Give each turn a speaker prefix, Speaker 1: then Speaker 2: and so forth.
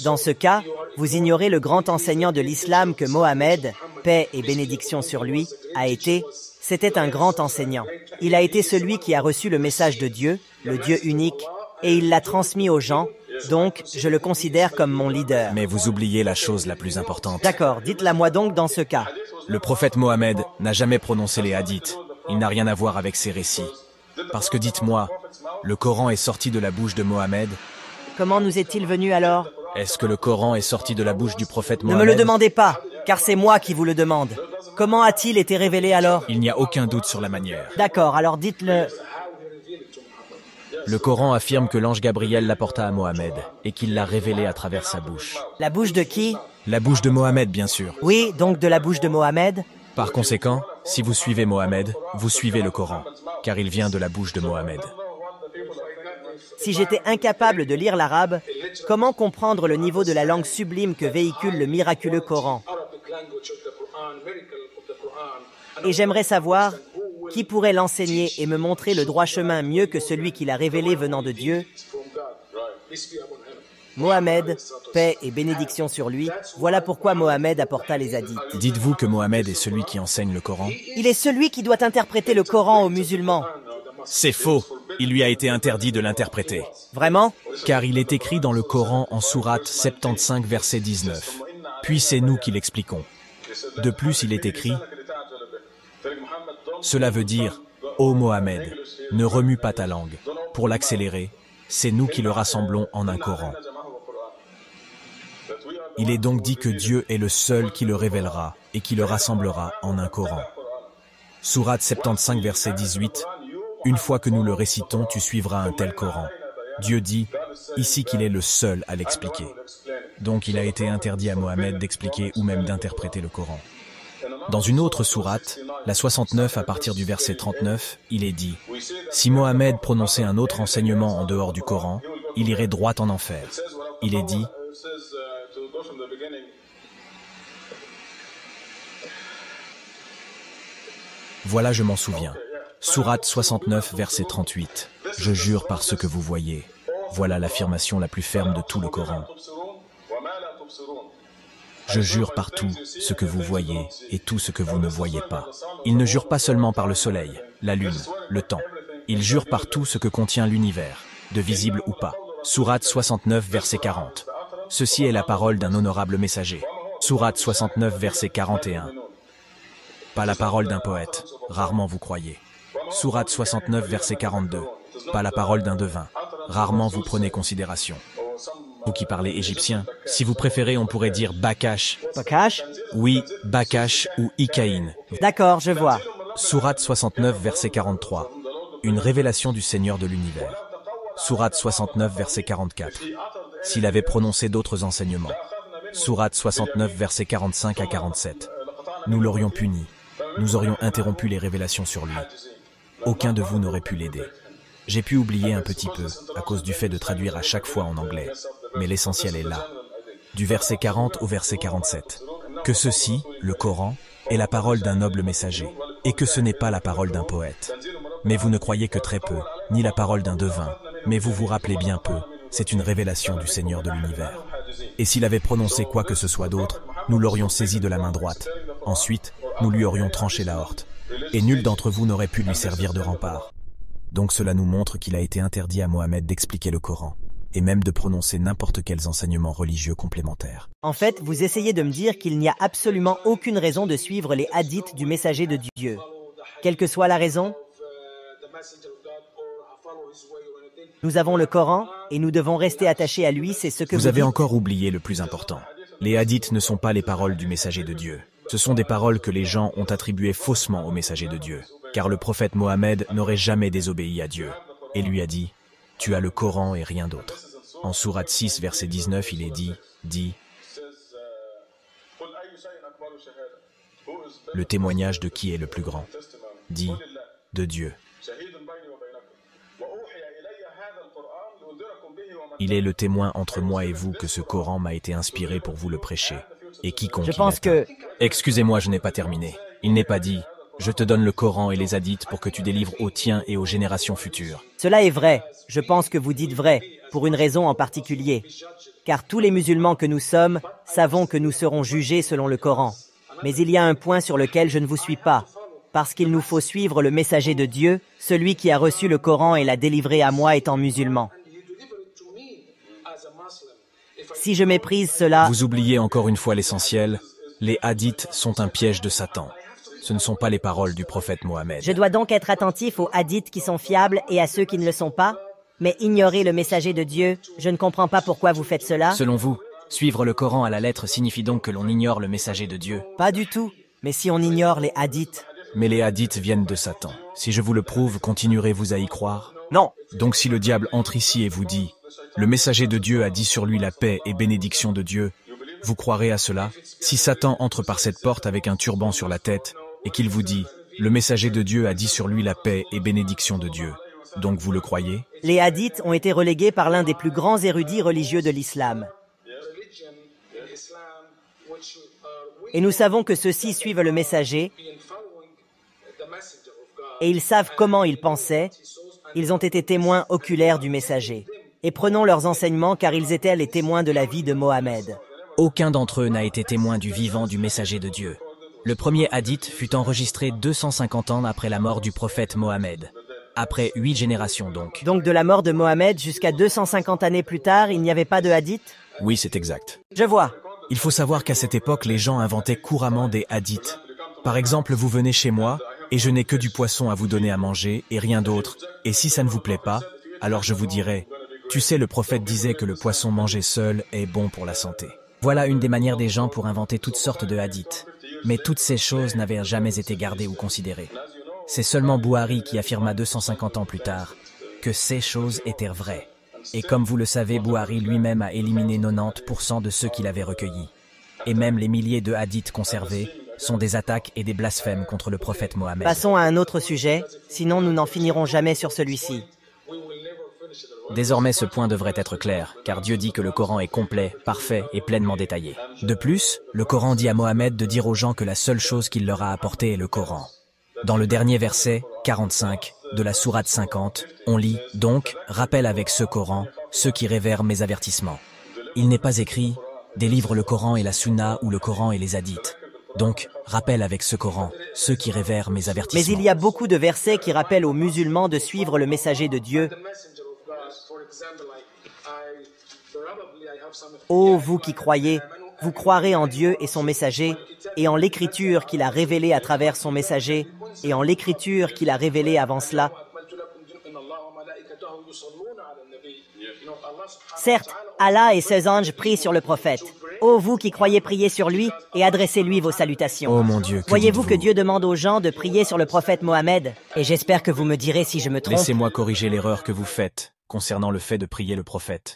Speaker 1: Dans ce cas, vous ignorez le grand enseignant de l'islam que Mohammed, paix et bénédiction sur lui, a été. C'était un grand enseignant. Il a été celui qui a reçu le message de Dieu, le Dieu unique, et il l'a transmis aux gens, donc je le considère comme mon leader.
Speaker 2: Mais vous oubliez la chose la plus importante.
Speaker 1: D'accord, dites-la moi donc dans ce cas.
Speaker 2: Le prophète Mohammed n'a jamais prononcé les hadiths. Il n'a rien à voir avec ces récits. Parce que dites-moi, le Coran est sorti de la bouche de Mohammed.
Speaker 1: Comment nous est-il venu alors?
Speaker 2: Est-ce que le Coran est sorti de la bouche du prophète
Speaker 1: Ne
Speaker 2: Mohammed?
Speaker 1: me le demandez pas, car c'est moi qui vous le demande. Comment a-t-il été révélé alors?
Speaker 2: Il n'y a aucun doute sur la manière.
Speaker 1: D'accord, alors dites-le.
Speaker 2: Le Coran affirme que l'ange Gabriel l'apporta à Mohammed et qu'il l'a révélé à travers sa bouche.
Speaker 1: La bouche de qui?
Speaker 2: La bouche de Mohammed, bien sûr.
Speaker 1: Oui, donc de la bouche de Mohammed.
Speaker 2: Par conséquent, si vous suivez Mohammed, vous suivez le Coran, car il vient de la bouche de Mohammed.
Speaker 1: Si j'étais incapable de lire l'arabe, comment comprendre le niveau de la langue sublime que véhicule le miraculeux Coran? Et j'aimerais savoir qui pourrait l'enseigner et me montrer le droit chemin mieux que celui qui l'a révélé venant de Dieu. Mohammed, paix et bénédiction sur lui, voilà pourquoi Mohammed apporta les hadiths.
Speaker 2: Dites-vous que Mohammed est celui qui enseigne le Coran?
Speaker 1: Il est celui qui doit interpréter le Coran aux musulmans.
Speaker 2: C'est faux. Il lui a été interdit de l'interpréter.
Speaker 1: Vraiment?
Speaker 2: Car il est écrit dans le Coran en sourate 75 verset 19. Puis c'est nous qui l'expliquons. De plus, il est écrit: cela veut dire, ô Mohammed, ne remue pas ta langue. Pour l'accélérer, c'est nous qui le rassemblons en un Coran. Il est donc dit que Dieu est le seul qui le révélera et qui le rassemblera en un Coran. Sourate 75 verset 18. Une fois que nous le récitons, tu suivras un tel Coran. Dieu dit ici qu'il est le seul à l'expliquer. Donc il a été interdit à Mohammed d'expliquer ou même d'interpréter le Coran. Dans une autre sourate, la 69 à partir du verset 39, il est dit: si Mohammed prononçait un autre enseignement en dehors du Coran, il irait droit en enfer. Il est dit: voilà, je m'en souviens. Sourate 69, verset 38. Je jure par ce que vous voyez. Voilà l'affirmation la plus ferme de tout le Coran. Je jure par tout ce que vous voyez et tout ce que vous ne voyez pas. Il ne jure pas seulement par le soleil, la lune, le temps. Il jure par tout ce que contient l'univers, de visible ou pas. Sourate 69, verset 40. Ceci est la parole d'un honorable messager. Sourate 69, verset 41. Pas la parole d'un poète, rarement vous croyez. Sourate 69, verset 42. Pas la parole d'un devin, rarement vous prenez considération. Vous qui parlez égyptien, si vous préférez, on pourrait dire Bakash.
Speaker 1: Bakash?
Speaker 2: Oui, Bakash ou Ikaïn.
Speaker 1: D'accord, je vois.
Speaker 2: Sourate 69, verset 43. Une révélation du Seigneur de l'univers. Sourate 69, verset 44. S'il avait prononcé d'autres enseignements. Sourate 69, verset 45 à 47. Nous l'aurions puni. Nous aurions interrompu les révélations sur lui. Aucun de vous n'aurait pu l'aider. J'ai pu oublier un petit peu, à cause du fait de traduire à chaque fois en anglais. Mais l'essentiel est là. Du verset 40 au verset 47. Que ceci, le Coran, est la parole d'un noble messager, et que ce n'est pas la parole d'un poète. Mais vous ne croyez que très peu, ni la parole d'un devin, mais vous vous rappelez bien peu, c'est une révélation du Seigneur de l'univers. Et s'il avait prononcé quoi que ce soit d'autre, nous l'aurions saisi de la main droite. Ensuite, nous lui aurions tranché la horte. Et nul d'entre vous n'aurait pu lui servir de rempart. Donc cela nous montre qu'il a été interdit à Mohammed d'expliquer le Coran, et même de prononcer n'importe quels enseignements religieux complémentaires.
Speaker 1: En fait, vous essayez de me dire qu'il n'y a absolument aucune raison de suivre les hadiths du messager de Dieu. Quelle que soit la raison, nous avons le Coran, et nous devons rester attachés à lui, c'est ce que
Speaker 2: vous avez
Speaker 1: dites.
Speaker 2: encore oublié le plus important. Les hadiths ne sont pas les paroles du messager de Dieu. Ce sont des paroles que les gens ont attribuées faussement au messager de Dieu. Car le prophète Mohammed n'aurait jamais désobéi à Dieu. Et lui a dit: tu as le Coran et rien d'autre. En sourate 6, verset 19, il est dit, le témoignage de qui est le plus grand? Dit, de Dieu. Il est le témoin entre moi et vous que ce Coran m'a été inspiré pour vous le prêcher. Et quiconque
Speaker 1: Je pense que...
Speaker 2: Excusez-moi, je n'ai pas terminé. Il n'est pas dit: je te donne le Coran et les hadiths pour que tu délivres aux tiens et aux générations futures.
Speaker 1: Cela est vrai. Je pense que vous dites vrai, pour une raison en particulier. car tous les musulmans que nous sommes savons que nous serons jugés selon le Coran. Mais il y a un point sur lequel je ne vous suis pas, parce qu'il nous faut suivre le messager de Dieu, celui qui a reçu le Coran et l'a délivré à moi étant musulman. Si je méprise cela,
Speaker 2: Vous oubliez encore une fois l'essentiel, les hadiths sont un piège de Satan. Ce ne sont pas les paroles du prophète Mohammed.
Speaker 1: je dois donc être attentif aux hadiths qui sont fiables et à ceux qui ne le sont pas. Mais ignorer le messager de Dieu, je ne comprends pas pourquoi vous faites cela.
Speaker 2: Selon vous, suivre le Coran à la lettre signifie donc que l'on ignore le messager de Dieu.
Speaker 1: Pas du tout. Mais si on ignore les hadiths,
Speaker 2: Mais les hadiths viennent de Satan. Si je vous le prouve, continuerez-vous à y croire?
Speaker 1: non.
Speaker 2: Donc si le diable entre ici et vous dit « Le messager de Dieu a dit sur lui la paix et bénédiction de Dieu », vous croirez à cela? Si Satan entre par cette porte avec un turban sur la tête et qu'il vous dit « Le messager de Dieu a dit sur lui la paix et bénédiction de Dieu », donc vous le croyez?
Speaker 1: Les hadiths ont été relégués par l'un des plus grands érudits religieux de l'islam. Et nous savons que ceux-ci suivent le messager et ils savent comment il pensait. Ils ont été témoins oculaires du messager. Et prenons leurs enseignements car ils étaient les témoins de la vie de Mohammed.
Speaker 3: Aucun d'entre eux n'a été témoin du vivant du messager de Dieu. Le premier hadith fut enregistré 250 ans après la mort du prophète Mohammed. Après 8 générations donc.
Speaker 1: Donc de la mort de Mohammed jusqu'à 250 années plus tard, il n'y avait pas de hadith?
Speaker 2: Oui, c'est exact.
Speaker 1: Je vois.
Speaker 2: Il faut savoir qu'à cette époque, les gens inventaient couramment des hadiths. Par exemple, vous venez chez moi et je n'ai que du poisson à vous donner à manger et rien d'autre. Et si ça ne vous plaît pas, alors je vous dirai, tu sais, le prophète disait que le poisson mangé seul est bon pour la santé.
Speaker 3: Voilà une des manières des gens pour inventer toutes sortes de hadiths. Mais toutes ces choses n'avaient jamais été gardées ou considérées. C'est seulement Bouhari qui affirma 250 ans plus tard que ces choses étaient vraies. Et comme vous le savez, Bouhari lui-même a éliminé 90% de ceux qu'il avait recueillis. Et même les milliers de hadiths conservés sont des attaques et des blasphèmes contre le prophète Mohammed.
Speaker 1: Passons à un autre sujet, sinon nous n'en finirons jamais sur celui-ci.
Speaker 3: Désormais, ce point devrait être clair, car Dieu dit que le Coran est complet, parfait et pleinement détaillé.
Speaker 2: De plus, le Coran dit à Mohammed de dire aux gens que la seule chose qu'il leur a apportée est le Coran. Dans le dernier verset, 45, de la sourate 50, on lit « Donc, rappelle avec ce Coran ceux qui révèrent mes avertissements. » Il n'est pas écrit « Délivre le Coran et la Sunna ou le Coran et les hadiths. » Donc, rappelle avec ce Coran ceux qui révèrent mes avertissements.
Speaker 1: Mais il y a beaucoup de versets qui rappellent aux musulmans de suivre le messager de Dieu. Ô vous qui croyez, vous croirez en Dieu et son messager, et en l'écriture qu'il a révélée à travers son messager, et en l'écriture qu'il a révélée avant cela. Certes, Allah et ses anges prient sur le prophète. Ô vous qui croyez, priez sur lui et adressez-lui vos salutations.
Speaker 2: Oh mon Dieu, que
Speaker 1: Voyez-vous
Speaker 2: dites-vous?
Speaker 1: que Dieu demande aux gens de prier sur le prophète Mohammed? Et j'espère que vous me direz si je me trompe.
Speaker 2: Laissez-moi corriger l'erreur que vous faites concernant le fait de prier le prophète.